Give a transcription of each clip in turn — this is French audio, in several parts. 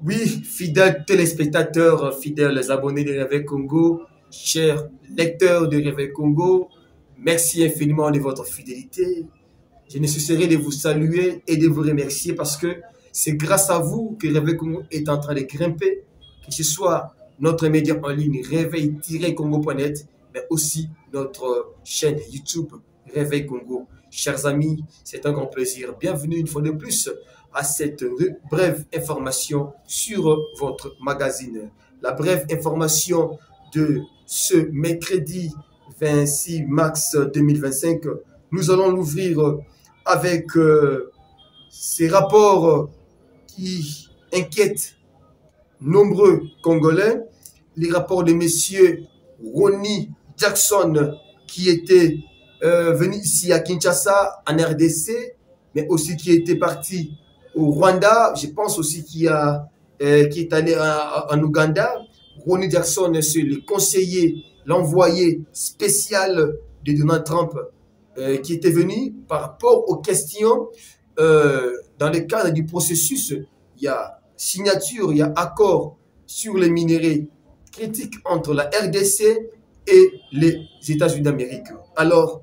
Oui, fidèles téléspectateurs, fidèles abonnés de Réveil Congo, chers lecteurs de Réveil Congo, merci infiniment de votre fidélité. Je ne cesserai de vous saluer et de vous remercier parce que c'est grâce à vous que Réveil Congo est en train de grimper, que ce soit notre média en ligne réveil-congo.net, mais aussi notre chaîne YouTube Réveil Congo. Chers amis, c'est un grand plaisir. Bienvenue une fois de plus à cette brève information sur votre magazine. La brève information de ce mercredi 26 mars 2025, nous allons l'ouvrir avec ces rapports qui inquiètent nombreux Congolais, les rapports de messieurs Ronnie Jackson qui était venu ici à Kinshasa, en RDC, mais aussi qui était parti au Rwanda, je pense aussi qui est allé en Ouganda. Ronnie Jackson, c'est le conseiller, l'envoyé spécial de Donald Trump qui était venu par rapport aux questions dans le cadre du processus. Il y a signature, il y a accord sur les minéraux critiques entre la RDC et les États-Unis d'Amérique. Alors,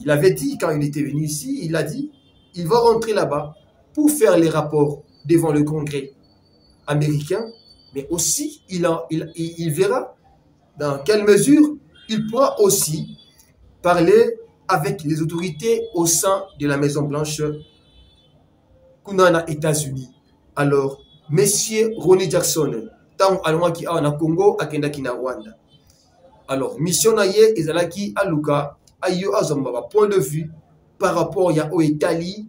il avait dit, quand il était venu ici, il a dit, il va rentrer là-bas pour faire les rapports devant le Congrès américain, mais aussi il verra dans quelle mesure il pourra aussi parler avec les autorités au sein de la Maison-Blanche Kunana États-Unis. Alors, Monsieur Ronnie Jackson, tant allemand qui a en Congo, à Kenda qui na Rwanda. Alors, mission naye ezalaki à Luka, ayo azamba point de vue par rapport à Italie,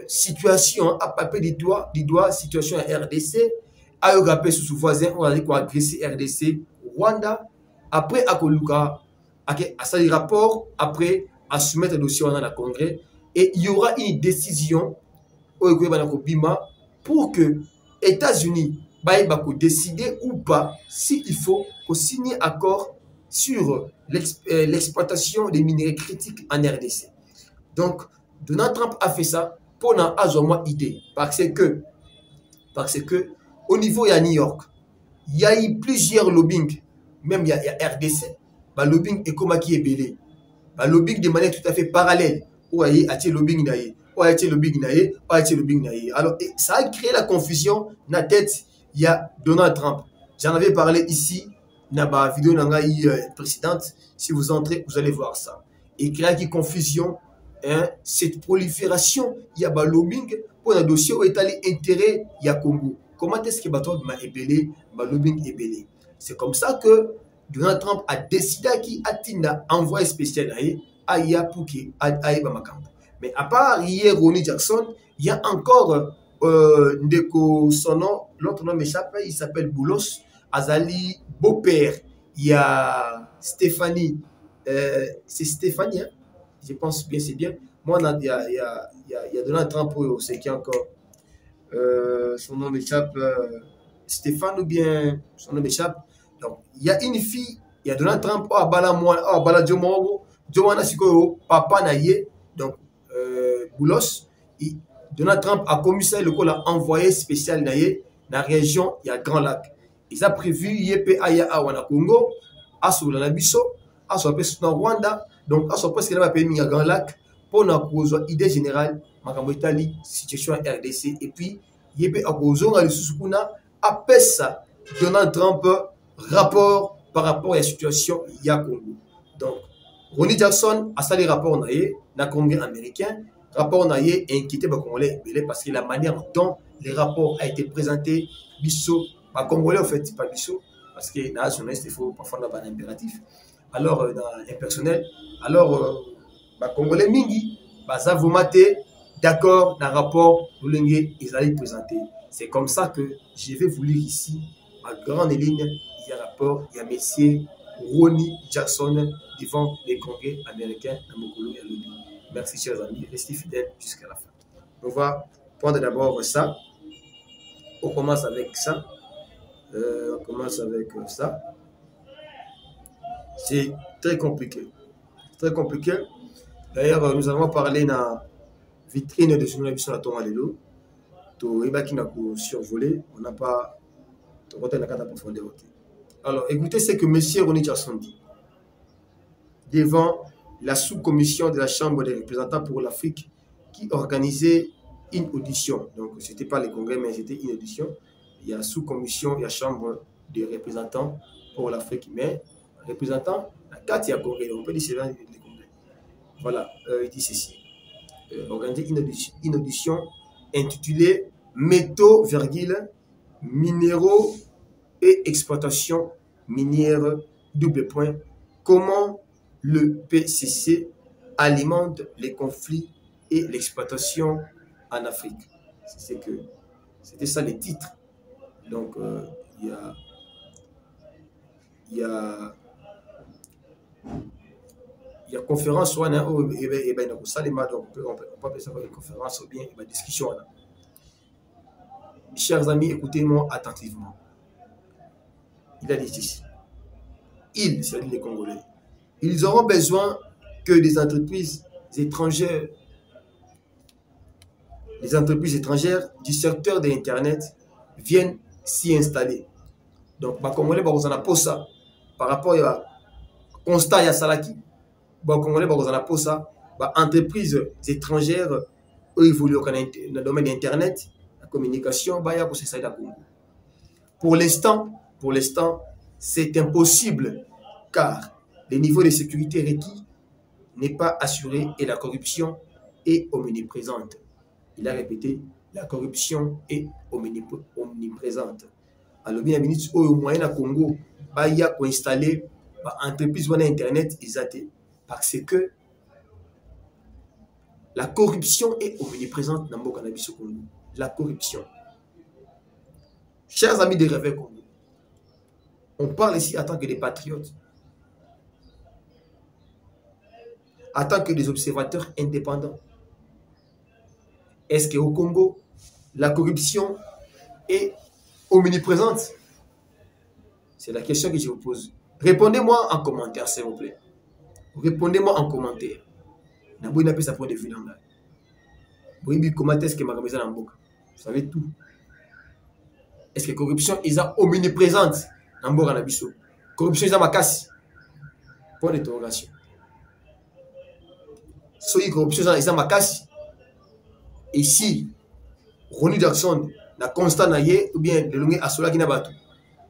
situation à papier du doigt, situation à RDC, ayo gapé sous voisin, on a dit quoi agresser RDC, Rwanda, après à Koluka, à ça rapport, après à soumettre le dossier dans le Congrès, et il y aura une décision pour que les États-Unis décider ou pas s'il faut signer accord sur l'exploitation des minéraux critiques en RDC. Donc, Donald Trump a fait ça pour avoir une idée. Parce que au niveau de New York, il y a eu plusieurs lobbying, même il y a RDC, le lobbying est comme qui est belé. Le lobbying de manière tout à fait parallèle. Où il y a le lobbying alors, ça a créé la confusion dans la tête. Il y a Donald Trump. J'en avais parlé ici dans la vidéo précédente. Si vous entrez, vous allez voir ça. Et il y a une confusion, hein, cette prolifération. Il y a le lobbying pour un dossier où est allé intérêt. Il y a Congo. Comment est-ce que le lobbying est belé? C'est comme ça que Donald Trump a décidé qu'il a envoyé spécial à Aya pour qu'il aille à Makambo. Mais à part hier Ronnie Jackson, il y a encore son nom, l'autre nom m'échappe, il s'appelle Boulos, Azali beau-père. Il y a Stéphanie, c'est Stéphanie, hein? Je pense bien, c'est bien. Moi, il y a Donald Trump, c'est qui encore son nom m'échappe, Stéphane ou bien son nom m'échappe. Donc, il y a une fille, il y a Donald Trump, Bala Diomongo, Diomana Sikoyo, papa Naye, donc Boulos, Donald Trump a commissaire le a envoyé spécial dans la région, il y a Grand Lac. Ils ont prévu Yepe Aya Awana Congo, à sur la Bisso, à sur le Rwanda, donc à sur presque là pays à Grand Lac pour nous avoir idée générale, Makambo Italie, situation RDC et puis Yepe Akozo à l'Susukuna après ça Donald Trump rapport par rapport à la situation il y a Congo. Donc Ronnie Jackson a salé rapport dans le Congrès américain. Rapport naïe inquiété par Congolais parce que la manière dont les rapports a été présenté, Bisso, par Congolais en fait, pas Bisso, parce que dans la journaliste, il faut parfois avoir un impératif. Alors, dans l'impersonnel, alors, Congolais Mingi, ça vous matez, d'accord, dans le rapport, ils allaient présenter. C'est comme ça que je vais vous lire ici, à grande ligne, il y a rapport, il y a messieurs Ronnie Jackson devant les congrès américains à Mokolo et à Lodi. Merci, chers amis. Restez fidèles jusqu'à la fin. On va prendre d'abord ça. On commence avec ça. C'est très compliqué. Très compliqué. D'ailleurs, nous allons parler dans la vitrine de journalisme à Thomas Lelo. survolé, on n'a pas de profondeur. Alors, écoutez ce que M. Ronny Jackson dit devant la sous-commission de la Chambre des représentants pour l'Afrique qui organisait une audition. Donc, ce n'était pas le congrès, mais c'était une audition. Il y a sous-commission, il y a Chambre des représentants pour l'Afrique, mais représentant la carte, il y a congrès. On peut dire c'est le congrès. Voilà, il dit ceci. Organiser une audition intitulée Métaux, minéraux et exploitation minière, double point. Comment le PCC alimente les conflits et l'exploitation en Afrique. C'était ça les titres. Donc, il y a conférence, on peut appeler ça une conférence ou bien une discussion. Chers amis, écoutez-moi attentivement. Il a dit ici, c'est-à-dire les Congolais, ils auront besoin que des entreprises étrangères du secteur de l'Internet viennent s'y installer. Donc, les Congolais, ils ont ça par rapport à constat ya salaki. Les Congolais, ils ont ça. Entreprises étrangères évoluent dans le domaine d'Internet, la communication, pour l'instant, c'est impossible car le niveau de sécurité requis n'est pas assuré et la corruption est omniprésente. Il a répété, la corruption est omniprésente. Alors, bien, au moyen de Congo, il y a installer entreprise sur Internet, parce que la corruption est omniprésente dans le Congo. La corruption. Chers amis de Réveil Congo, on parle ici en tant que des patriotes, en tant que des observateurs indépendants. Est-ce qu'au Congo, la corruption est omniprésente? C'est la question que je vous pose. Répondez-moi en commentaire, s'il vous plaît. Répondez-moi en commentaire. Vous savez tout. Est-ce que la corruption est omniprésente dans le Congo? Corruption est makasi. Point d'interrogation. Si la corruption est makasi, et si Ronny Jackson n'a constat ou bien le longue à cela qui n'a pas tout,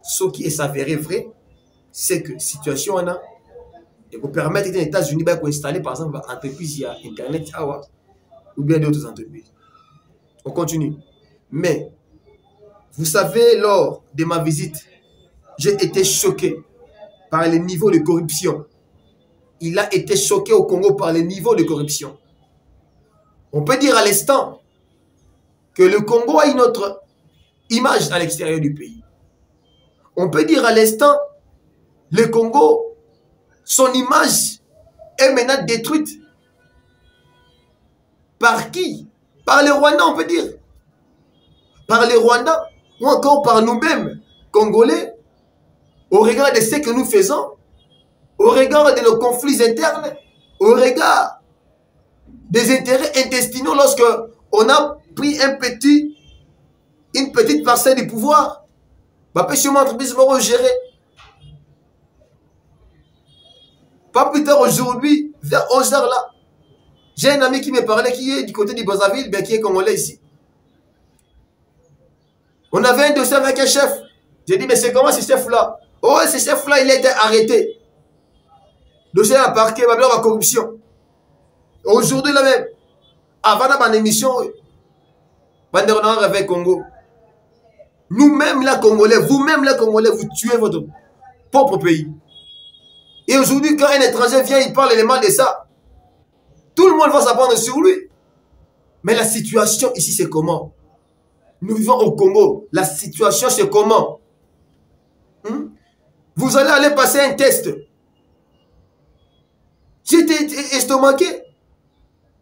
ce qui est s'avéré vrai, c'est que la situation et vous permettre aux États-Unis d'installer par exemple une entreprise via Internet ou bien d'autres entreprises. On continue. Mais vous savez, lors de ma visite, j'ai été choqué par le niveau de corruption. Il a été choqué au Congo par le niveau de corruption. On peut dire à l'instant que le Congo a une autre image à l'extérieur du pays. On peut dire à l'instant, le Congo, son image est maintenant détruite. Par qui? Par les Rwandais, on peut dire. Par les Rwandais ou encore par nous-mêmes, Congolais, au regard de ce que nous faisons, au regard de nos conflits internes, au regard des intérêts intestinaux lorsque on a pris une petite parcelle du pouvoir. Entreprise va gérer. Pas plus tard aujourd'hui, vers 11h là, j'ai un ami qui me parlait qui est du côté du Brazzaville, bien qui est congolais ici. On avait un dossier avec un chef. J'ai dit, mais c'est comment ce chef-là? Oh, ce chef-là, il a été arrêté. Dossier à parquet, ma corruption. Aujourd'hui, là même, avant dans émission, pendant avec Congo, nous-mêmes, les Congolais, vous-même, les Congolais, vous tuez votre propre pays. Et aujourd'hui, quand un étranger vient, il parle élément de ça. Tout le monde va s'apprendre sur lui. Mais la situation ici, c'est comment? Nous vivons au Congo. La situation, c'est comment? Vous allez aller passer un test. J'étais estomaqué.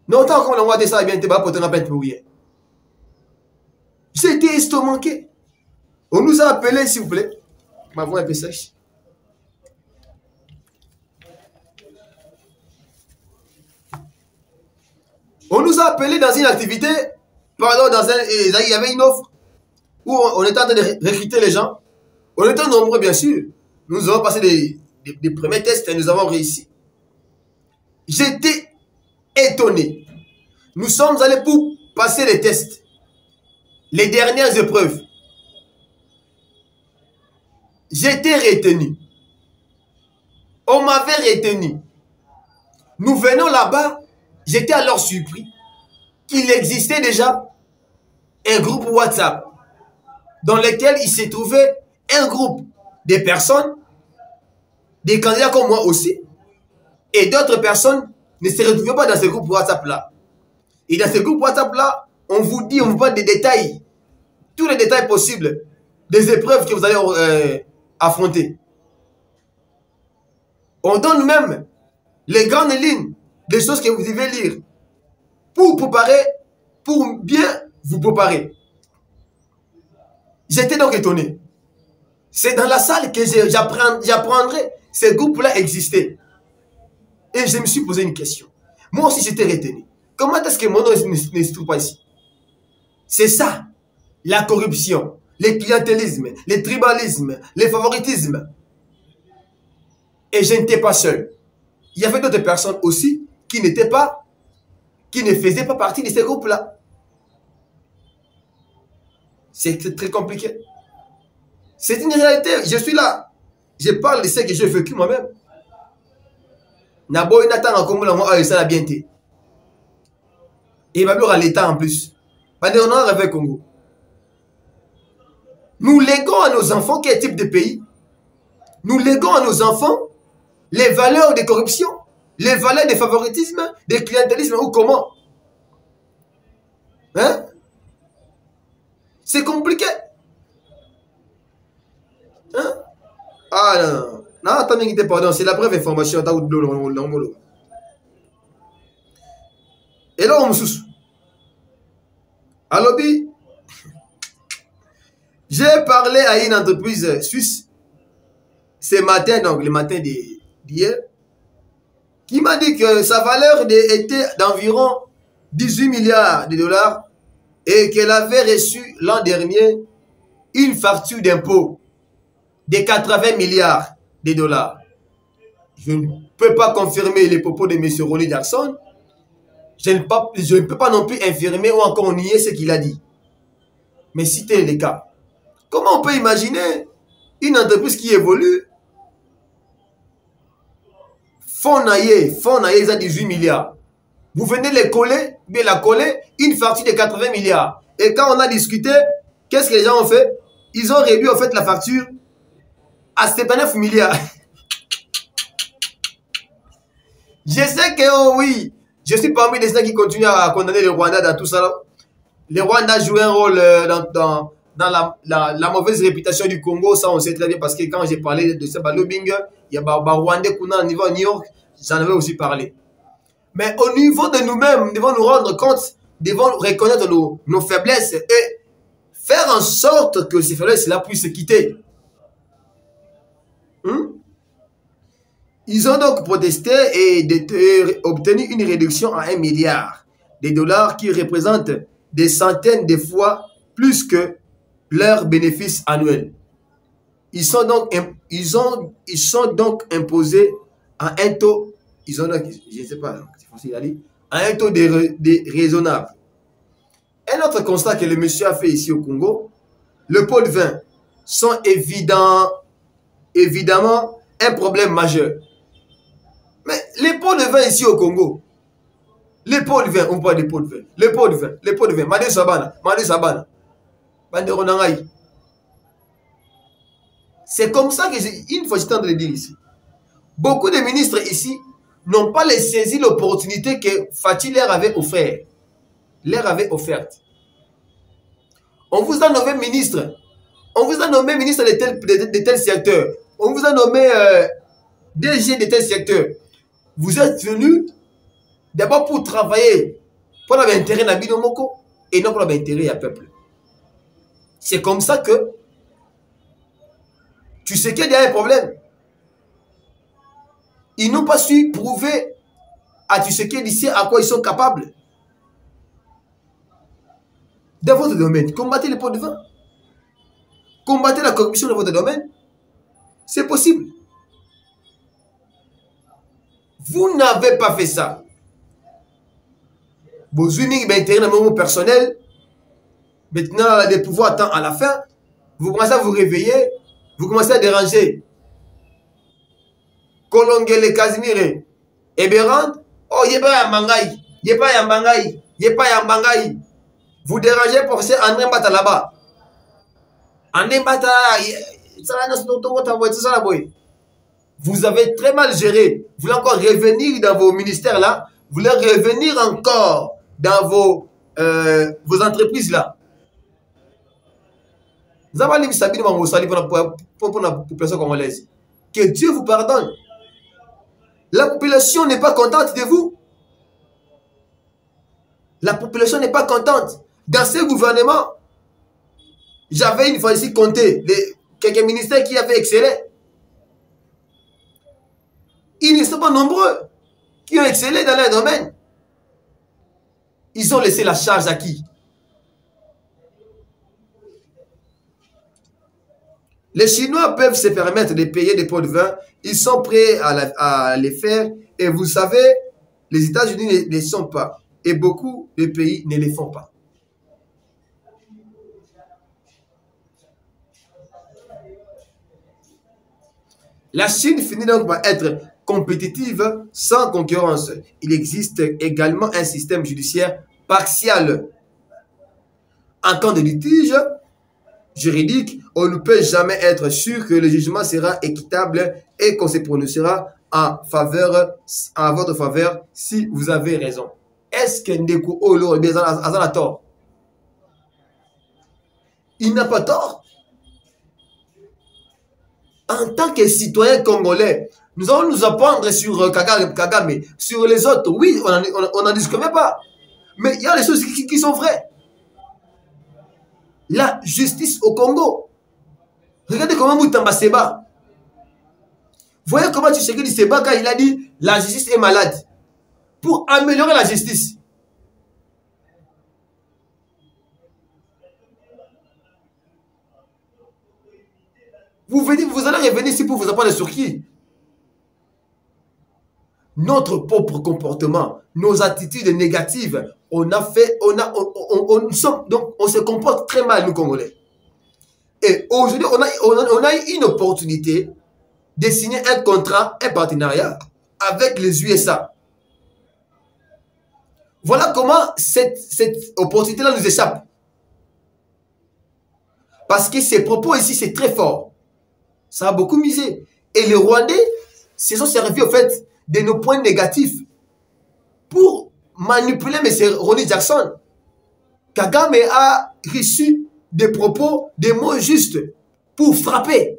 Non, tant qu'on envoie ça, bien, tu vas pour te rappeler pour rien. J'étais estomaqué. On nous a appelé, s'il vous plaît. Ma voix est un peu sèche. On nous a appelé dans une activité Pardon, il y avait une offre où on était en train de recruter les gens. On était nombreux, bien sûr. Nous avons passé des premiers tests et nous avons réussi. J'étais étonné. Nous sommes allés pour passer les tests. Les dernières épreuves. J'étais retenu. On m'avait retenu. Nous venons là-bas. J'étais alors surpris qu'il existait déjà un groupe WhatsApp dans lequel il s'est trouvé un groupe de personnes, des candidats comme moi aussi, et d'autres personnes ne se retrouvaient pas dans ce groupe WhatsApp-là. Et dans ce groupe WhatsApp-là, on vous dit, on vous parle des détails, tous les détails possibles des épreuves que vous allez affronter. On donne même les grandes lignes des choses que vous devez lire pour préparer, pour bien vous préparer. J'étais donc étonné. C'est dans la salle que j'apprendrai ces groupes-là existaient. Et je me suis posé une question. Moi aussi, j'étais retenu. Comment est-ce que mon nom ne se trouve pas ici? C'est ça, la corruption, le clientélisme, le tribalisme, le favoritisme. Et je n'étais pas seul. Il y avait d'autres personnes aussi qui ne faisaient pas partie de ces groupes-là. C'est très compliqué. C'est une réalité. Je suis là. Je parle de ce que j'ai vécu moi-même. Nabo Nathan a comme moi ça la bien été. Et ma à l'État en plus. Pendant on a rêvé Congo. Nous léguons à nos enfants quel type de pays? Nous léguons à nos enfants les valeurs de corruption, les valeurs de favoritisme, de clientélisme ou comment? Hein? C'est compliqué. Hein? Ah non. Non, attendez, pardon, c'est la brève information. Et là, on me sous. Alors, j'ai parlé à une entreprise suisse ce matin, donc le matin d'hier, qui m'a dit que sa valeur était d'environ 18 milliards de dollars et qu'elle avait reçu l'an dernier une facture d'impôt de 80 milliards de dollars. Je ne peux pas confirmer les propos de M. Ronnie Jackson. Je ne peux pas non plus infirmer ou encore nier ce qu'il a dit. Mais si tel est le cas, comment on peut imaginer une entreprise qui évolue? Fonds naïe, ils ont 18 milliards. Vous venez les coller, bien la coller, une facture de 80 milliards. Et quand on a discuté, qu'est-ce que les gens ont fait? Ils ont réduit en fait la facture à 79 milliards. Je sais que, oh oui, je suis parmi les gens qui continuent à condamner le Rwanda dans tout ça. Le Rwanda joue un rôle dans la mauvaise réputation du Congo. Ça, on sait très bien parce que quand j'ai parlé de ce lobbying, il y a des Rwandais qu'on a au niveau de New York, j'en avais aussi parlé. Mais au niveau de nous-mêmes, nous devons nous rendre compte, nous devons reconnaître nos faiblesses et faire en sorte que ces faiblesses-là puissent se quitter. Ils ont donc protesté et obtenu une réduction à 1 milliard de dollars qui représente des centaines de fois plus que leur bénéfice annuel. Ils sont donc imposés à un taux, je ne sais pas, c'est facile à dire, à un taux raisonnable. Un autre constat que le monsieur a fait ici au Congo, le pot de vin sont évidemment un problème majeur. Mais les pots de vin ici au Congo, les pots de vin, on parle des pots de vin, les pots de vin, Made Sabana, Bande Ronangaï. C'est comme ça que, une fois je t'en train de dire ici, beaucoup de ministres ici n'ont pas saisi l'opportunité que Fatih leur avait offerte. On vous a nommé ministre. On vous a nommé ministre de tel secteur. On vous a nommé DG de tel secteur. Vous êtes venu d'abord pour travailler pour l'intérêt de Binomoko et non pour l'intérêt du peuple. C'est comme ça que tu sais qu'il y a un problème. Ils n'ont pas su prouver à tu sais qu'il d'ici à quoi ils sont capables. dans votre domaine. Combattez les pots de vin. Combattez la corruption dans votre domaine. C'est possible. Vous n'avez pas fait ça. Vos uniques intérêts dans mon personnel. Maintenant, les pouvoirs attendent à la fin. Vous commencez à vous réveiller. Vous commencez à déranger. Kolongele Casimire. Eberand. Oh, yeba ya mangai. Yeba ya mangai. Yeba ya mangai. Vous dérangez pour ce André Mbata là-bas. André Mbata. Vous avez très mal géré. Vous voulez encore revenir dans vos ministères là. Vous voulez revenir encore dans vos entreprises là. Vous avez mis Sabine Mamoussali pour la population congolaise. Que Dieu vous pardonne. La population n'est pas contente de vous. La population n'est pas contente. Dans ce gouvernement, j'avais une fois ici compté quelques ministères qui avaient excellé. Ils ne sont pas nombreux qui ont excellé dans leur domaine. Ils ont laissé la charge à qui? Les Chinois peuvent se permettre de payer des pots de vin. Ils sont prêts à les faire. Et vous savez, les États-Unis ne les sont pas. Et beaucoup de pays ne les font pas. La Chine finit donc par être compétitive sans concurrence. Il existe également un système judiciaire partial. En cas de litige juridique, on ne peut jamais être sûr que le jugement sera équitable et qu'on se prononcera en votre faveur si vous avez raison. Est-ce que Ndeko Olo a tort? Il n'a pas tort. En tant que citoyen congolais, nous allons nous apprendre sur Kagame, sur les autres. Oui, on n'en discute pas. Mais il y a des choses qui sont vraies. La justice au Congo. Regardez comment Moutamba Seba. Voyez comment Tshisekedi Seba, quand il a dit la justice est malade. Pour améliorer la justice. Vous allez revenir ici pour vous apprendre sur qui? Notre propre comportement, nos attitudes négatives, on se comporte très mal, nous Congolais. Et aujourd'hui, on a eu une opportunité de signer un contrat, un partenariat avec les USA. Voilà comment cette opportunité-là nous échappe. Parce que ces propos ici, c'est très fort. Ça a beaucoup misé. Et les Rwandais se sont servis, au fait, de nos points négatifs pour manipuler M. Ronnie Jackson. Kagame a reçu des propos, des mots justes pour frapper.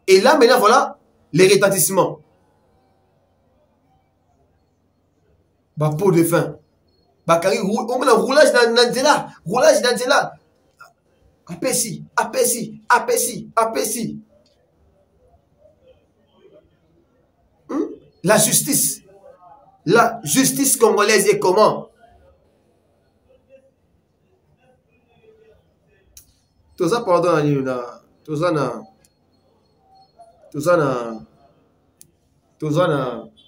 Et là, maintenant, voilà les retentissements. Pot de fin. Roulage dans Nzela. Apesi. La justice congolaise est comment? Tout ça, pardon, tout ça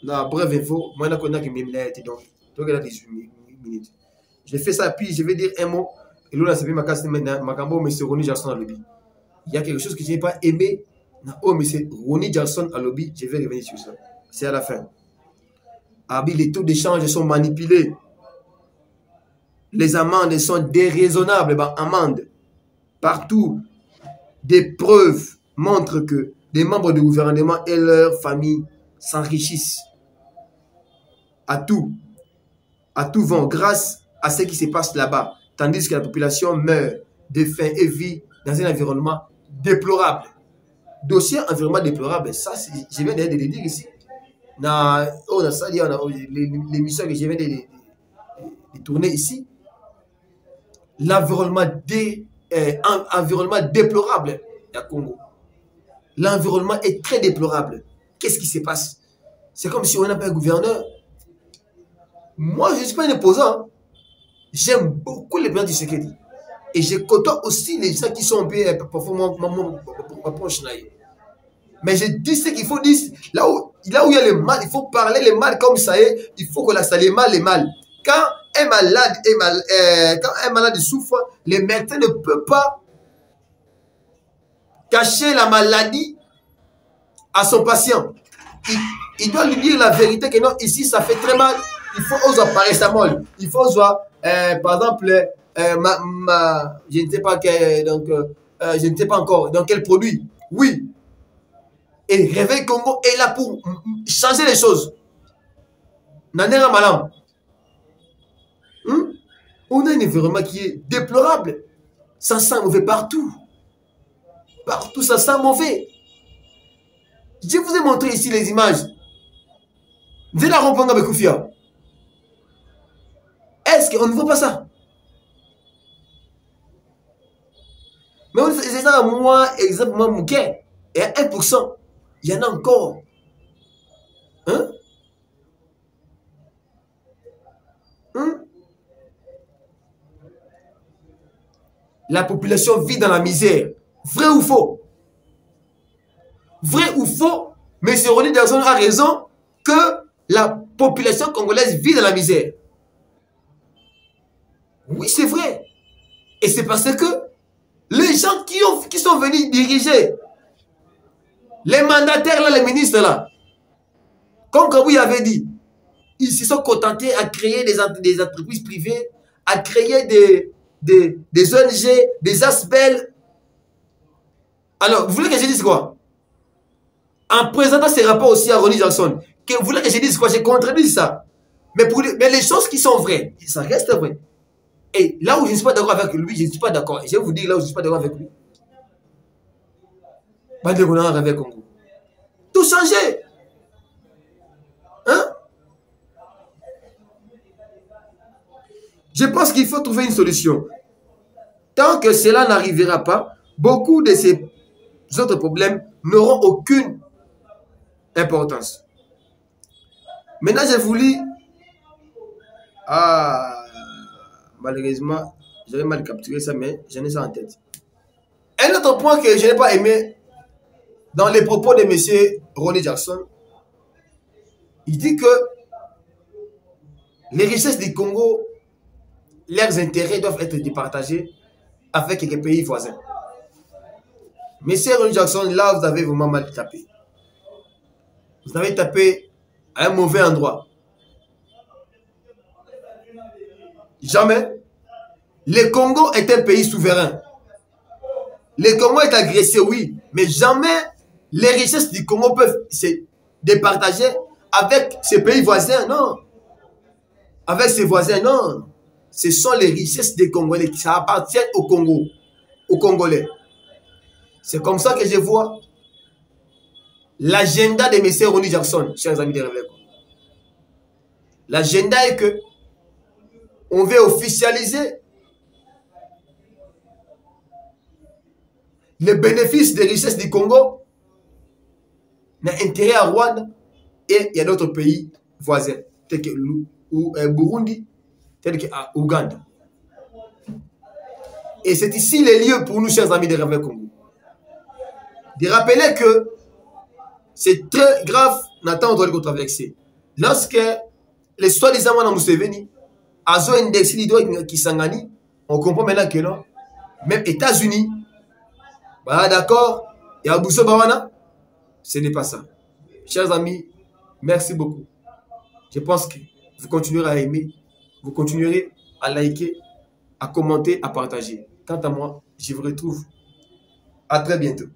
na brève info, moi je connais que donc il y a 18 minutes. Je fais ça, puis je vais dire un mot. Et là, c'est ma casse maintenant, ma cambo, M. Ronnie Jackson à lobby. Il y a quelque chose que je n'ai pas aimé. Oh, M. Ronnie Jackson à lobby, je vais revenir sur ça. C'est à la fin. Les taux d'échange sont manipulés. Les amendes sont déraisonnables. Amendes. Partout, des preuves montrent que des membres du gouvernement et leurs familles s'enrichissent à tout vent grâce à ce qui se passe là-bas, tandis que la population meurt de faim et vit dans un environnement déplorable. Dossier environnement déplorable, ça, je viens de le dire ici. L'émission que je viens de tourner ici, l'environnement déplorable à Congo. L'environnement est très déplorable. Qu'est-ce qui se passe? C'est comme si on n'a pas un gouverneur. Moi, je ne suis pas un opposant. J'aime beaucoup le président Tshisekedi. Et je côtoie aussi les gens qui sont un peu parfois mon proche. Mais je dis ce qu'il faut dire. Là où il y a le mal, il faut parler le mal comme ça est. Il faut que la salle le mal. Quand un malade souffre, le médecin ne peut pas cacher la maladie à son patient. Il doit lui dire la vérité que non, ici ça fait très mal. Il faut oser paracétamol. Il faut oser, par exemple, je ne sais pas je ne sais pas encore dans quel produit. Oui. Et Réveil Congo est là pour changer les choses. Nanera Malam. On a un environnement qui est déplorable. Ça sent mauvais partout. Partout, ça sent mauvais. Je vous ai montré ici les images. Vous allez la comprendre avec Koufia. Est-ce qu'on ne voit pas ça? Mais c'est ça, moi, exactement, mon cœur. Et à 1%, il y en a encore. Hein? La population vit dans la misère. Vrai ou faux? Vrai ou faux? M. Ronnie Jackson a raison que la population congolaise vit dans la misère. Oui, c'est vrai. Et c'est parce que les gens qui sont venus diriger, les mandataires là, les ministres là, comme Kabouy avait dit, ils se sont contentés à créer des entreprises privées, à créer des ONG, des ASBEL. Alors, vous voulez que je dise quoi? En présentant ces rapports aussi à Ronnie Jackson, vous voulez que je dise quoi? Je contredis ça. Mais les choses qui sont vraies, ça reste vrai. Et là où je ne suis pas d'accord avec lui, je ne suis pas d'accord. Et je vais vous dire là où je ne suis pas d'accord avec lui. Pas de Ronald avec Congo. Tout changer. Hein? Je pense qu'il faut trouver une solution. Tant que cela n'arrivera pas, beaucoup de ces autres problèmes n'auront aucune importance. Maintenant, je vous lis. Malheureusement, j'avais mal capturé ça, mais j'en ai ça en tête. Un autre point que je n'ai pas aimé dans les propos de M. Ronnie Jackson, il dit que les richesses du Congo, leurs intérêts doivent être départagés avec quelques pays voisins. M. Ronnie Jackson, là, vous avez vraiment mal tapé. Vous avez tapé à un mauvais endroit. Jamais. Le Congo est un pays souverain. Le Congo est agressé, oui. Mais jamais les richesses du Congo peuvent se départager avec ses pays voisins, non. Avec ses voisins, non. Ce sont les richesses des Congolais qui appartiennent au Congo, aux Congolais. C'est comme ça que je vois l'agenda de M. Ronnie Jackson, chers amis de Réveil. L'agenda est que on veut officialiser les bénéfices des richesses du Congo n'a intérêt à Rwanda et il y a d'autres pays voisins, tels que Burundi, tels que Ouganda. Et c'est ici les lieux pour nous, chers amis de Réveil Congo, de rappeler que c'est très grave d'attendre le controversé. Lorsque les soi-disant Wana Museveni Azo indexé l'idée qui s'engani, on comprend maintenant que non. Même États-Unis, voilà d'accord, et Abousso Bawana, ce n'est pas ça. Chers amis, merci beaucoup. Je pense que vous continuerez à aimer, vous continuerez à liker, à commenter, à partager. Quant à moi, je vous retrouve à très bientôt.